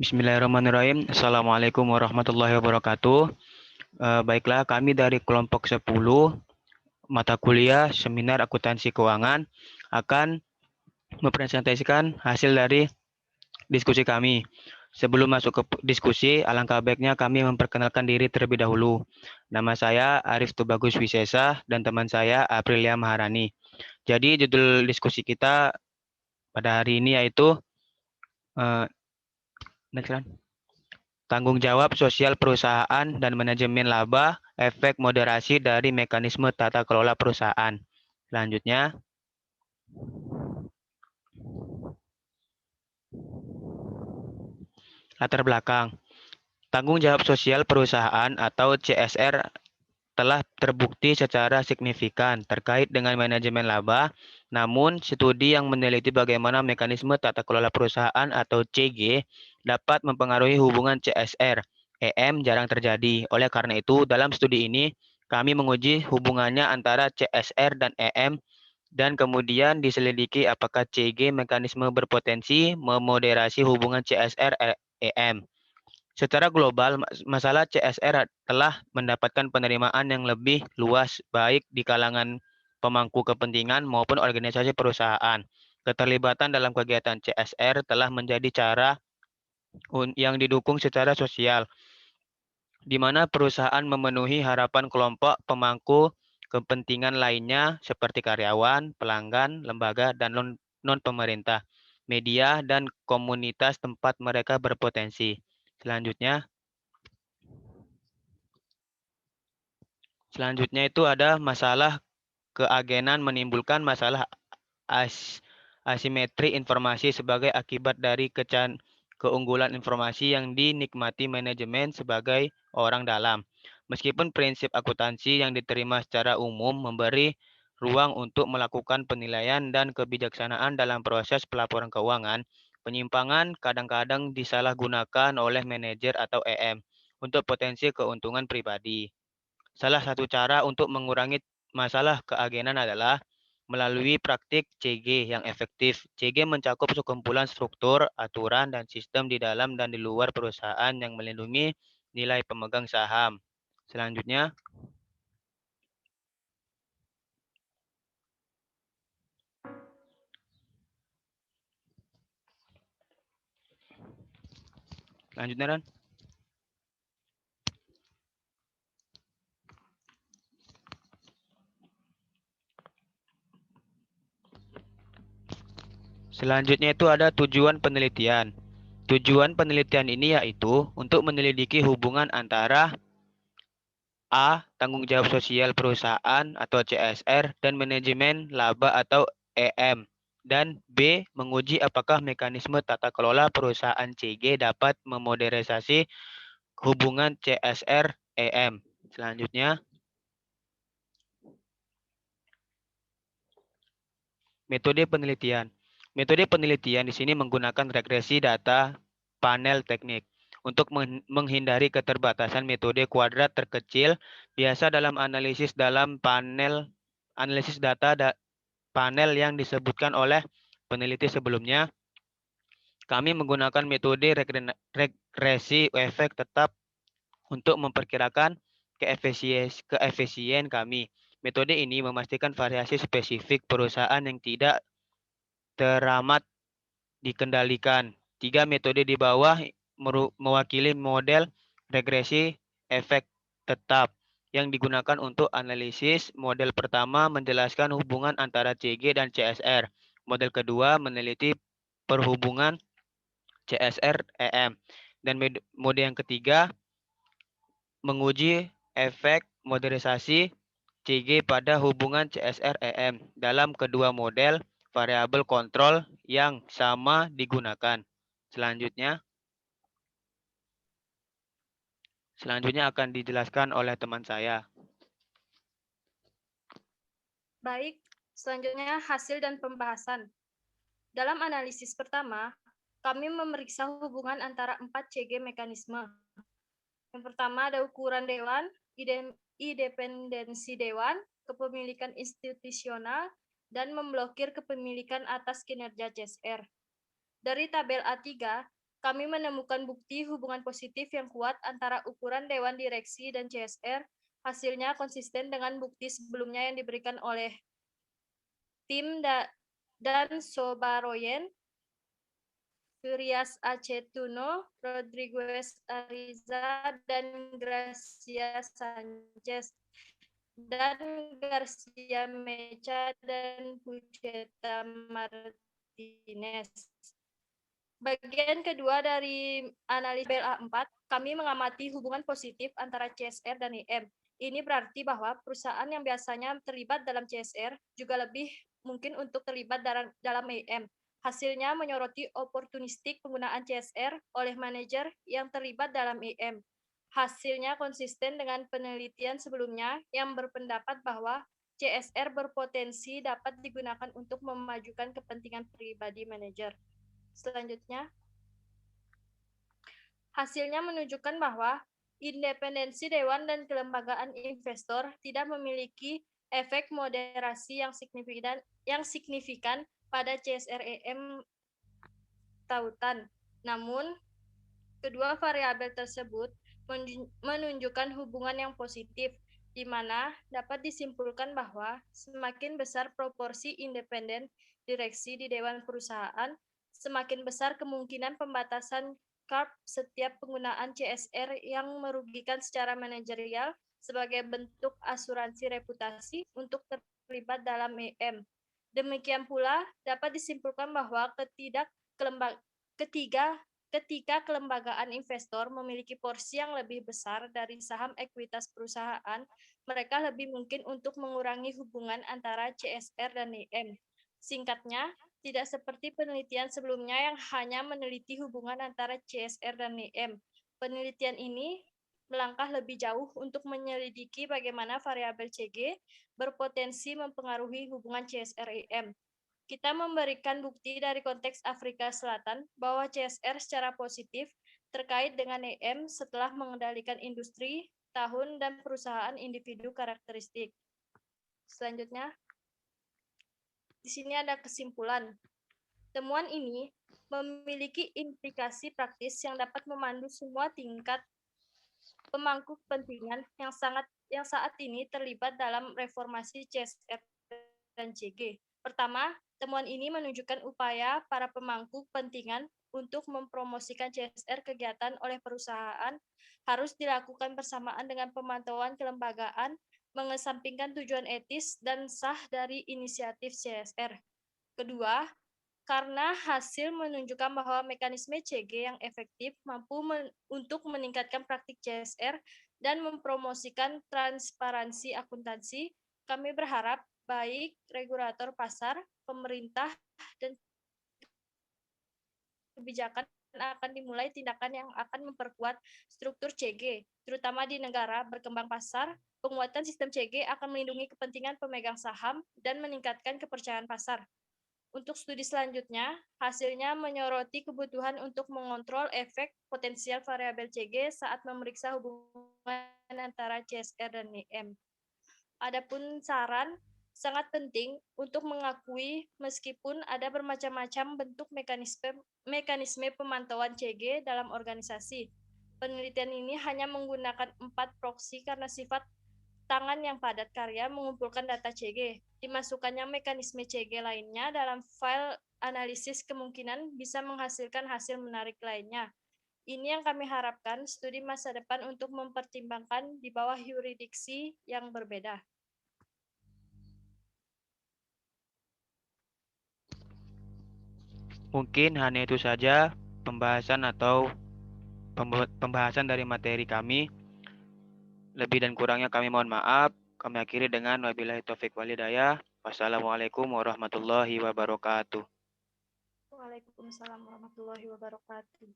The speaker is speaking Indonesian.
Bismillahirrahmanirrahim. Assalamualaikum warahmatullahi wabarakatuh. Baiklah, kami dari kelompok 10 mata kuliah seminar akuntansi keuangan akan mempresentasikan hasil dari diskusi kami. Sebelum masuk ke diskusi, alangkah baiknya kami memperkenalkan diri terlebih dahulu. Nama saya Arif Tubagus Wisesa dan teman saya Aprilia Maharani. Jadi judul diskusi kita pada hari ini yaitu tanggung jawab sosial perusahaan dan manajemen laba, efek moderasi dari mekanisme tata kelola perusahaan. Selanjutnya, latar belakang. Tanggung jawab sosial perusahaan atau CSR telah terbukti secara signifikan terkait dengan manajemen laba, namun studi yang meneliti bagaimana mekanisme tata kelola perusahaan atau CG dapat mempengaruhi hubungan CSR, EM jarang terjadi. Oleh karena itu, dalam studi ini, kami menguji hubungannya antara CSR dan EM dan kemudian diselidiki apakah CG mekanisme berpotensi memoderasi hubungan CSR-EM. Secara global, masalah CSR telah mendapatkan penerimaan yang lebih luas baik di kalangan pemangku kepentingan maupun organisasi perusahaan. Keterlibatan dalam kegiatan CSR telah menjadi cara yang didukung secara sosial, di mana perusahaan memenuhi harapan kelompok pemangku kepentingan lainnya seperti karyawan, pelanggan, lembaga, dan non-pemerintah, media, dan komunitas tempat mereka berpotensi. Selanjutnya itu ada masalah keagenan menimbulkan masalah asimetri informasi sebagai akibat dari keunggulan informasi yang dinikmati manajemen sebagai orang dalam. Meskipun prinsip akuntansi yang diterima secara umum memberi ruang untuk melakukan penilaian dan kebijaksanaan dalam proses pelaporan keuangan, penyimpangan kadang-kadang disalahgunakan oleh manajer atau EM untuk potensi keuntungan pribadi. Salah satu cara untuk mengurangi masalah keagenan adalah melalui praktik CG yang efektif. CG mencakup sekumpulan struktur, aturan, dan sistem di dalam dan di luar perusahaan yang melindungi nilai pemegang saham. Selanjutnya, Ran. Selanjutnya itu ada tujuan penelitian. Tujuan penelitian ini yaitu untuk menyelidiki hubungan antara A. Tanggung jawab sosial perusahaan atau CSR dan manajemen laba atau EM. Dan B. Menguji apakah mekanisme tata kelola perusahaan CG dapat memodernisasi hubungan CSR-EM. Selanjutnya, metode penelitian. Metode penelitian di sini menggunakan regresi data panel teknik. Untuk menghindari keterbatasan metode kuadrat terkecil, biasa dalam analisis data panel yang disebutkan oleh peneliti sebelumnya, kami menggunakan metode regresi efek tetap untuk memperkirakan keefisien kami. Metode ini memastikan variasi spesifik perusahaan yang tidak teramat dikendalikan. 3 metode di bawah mewakili model regresi efek tetap yang digunakan untuk analisis. Model pertama menjelaskan hubungan antara CG dan CSR. Model kedua meneliti perhubungan CSR-EM. Dan mode yang ketiga menguji efek modernisasi CG pada hubungan CSR-EM. Dalam kedua model, variabel kontrol yang sama digunakan. Selanjutnya akan dijelaskan oleh teman saya. Baik, selanjutnya hasil dan pembahasan. Dalam analisis pertama, kami memeriksa hubungan antara 4 CG mekanisme. Yang pertama ada ukuran dewan, independensi dewan, kepemilikan institusional, dan memblokir kepemilikan atas kinerja CSR. Dari tabel A3, kami menemukan bukti hubungan positif yang kuat antara ukuran Dewan Direksi dan CSR. Hasilnya konsisten dengan bukti sebelumnya yang diberikan oleh tim dan Sobaroyen, Furias Acetuno, Rodriguez Ariza, dan Gracia Sanchez, dan Garcia Mecha, dan Pucheta Martinez. Bagian kedua dari analis BLA4, kami mengamati hubungan positif antara CSR dan IM. Ini berarti bahwa perusahaan yang biasanya terlibat dalam CSR juga lebih mungkin untuk terlibat dalam IM. Hasilnya menyoroti oportunistik penggunaan CSR oleh manajer yang terlibat dalam IM. Hasilnya konsisten dengan penelitian sebelumnya yang berpendapat bahwa CSR berpotensi dapat digunakan untuk memajukan kepentingan pribadi manajer. Selanjutnya, hasilnya menunjukkan bahwa independensi dewan dan kelembagaan investor tidak memiliki efek moderasi yang signifikan pada CSREM tautan. Namun, kedua variabel tersebut menunjukkan hubungan yang positif, di mana dapat disimpulkan bahwa semakin besar proporsi independen direksi di dewan perusahaan, semakin besar kemungkinan pembatasan CARP setiap penggunaan CSR yang merugikan secara manajerial sebagai bentuk asuransi reputasi untuk terlibat dalam EM. Demikian pula dapat disimpulkan bahwa ketika kelembagaan investor memiliki porsi yang lebih besar dari saham ekuitas perusahaan, mereka lebih mungkin untuk mengurangi hubungan antara CSR dan IM. Singkatnya, tidak seperti penelitian sebelumnya yang hanya meneliti hubungan antara CSR dan IM. Penelitian ini melangkah lebih jauh untuk menyelidiki bagaimana variabel CG berpotensi mempengaruhi hubungan CSR-IM. Kita memberikan bukti dari konteks Afrika Selatan bahwa CSR secara positif terkait dengan EM setelah mengendalikan industri, tahun, dan perusahaan individu karakteristik. Selanjutnya, di sini ada kesimpulan. Temuan ini memiliki implikasi praktis yang dapat memandu semua tingkat pemangku kepentingan yang saat ini terlibat dalam reformasi CSR dan CG. Pertama, temuan ini menunjukkan upaya para pemangku kepentingan untuk mempromosikan CSR kegiatan oleh perusahaan harus dilakukan bersamaan dengan pemantauan kelembagaan, mengesampingkan tujuan etis dan sah dari inisiatif CSR. Kedua, karena hasil menunjukkan bahwa mekanisme CG yang efektif mampu untuk meningkatkan praktik CSR dan mempromosikan transparansi akuntansi, kami berharap baik regulator pasar, pemerintah, dan kebijakan akan dimulai tindakan yang akan memperkuat struktur CG, terutama di negara berkembang pasar. Penguatan sistem CG akan melindungi kepentingan pemegang saham dan meningkatkan kepercayaan pasar. Untuk studi selanjutnya, hasilnya menyoroti kebutuhan untuk mengontrol efek potensial variabel CG saat memeriksa hubungan antara CSR dan IM. Adapun saran, sangat penting untuk mengakui meskipun ada bermacam-macam bentuk mekanisme pemantauan CG dalam organisasi. Penelitian ini hanya menggunakan 4 proksi karena sifat tangan yang padat karya mengumpulkan data CG. Dimasukkannya mekanisme CG lainnya dalam file analisis kemungkinan bisa menghasilkan hasil menarik lainnya. Ini yang kami harapkan studi masa depan untuk mempertimbangkan di bawah yurisdiksi yang berbeda. Mungkin hanya itu saja pembahasan dari materi kami. Lebih dan kurangnya kami mohon maaf. Kami akhiri dengan wabillahi taufik walhidayah. Wassalamualaikum warahmatullahi wabarakatuh. Waalaikumsalam warahmatullahi wabarakatuh.